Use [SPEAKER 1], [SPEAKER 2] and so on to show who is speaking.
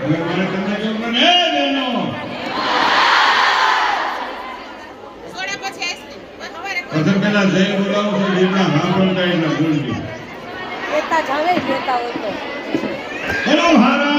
[SPEAKER 1] હવે મારે તમને કેવું ને બેનો પછી પેલા જય બોલાવો છો જેટલા સાંભળતા એટલા બોલજો
[SPEAKER 2] લેતા જાવે લેતા હોય તો
[SPEAKER 1] હેલો હારા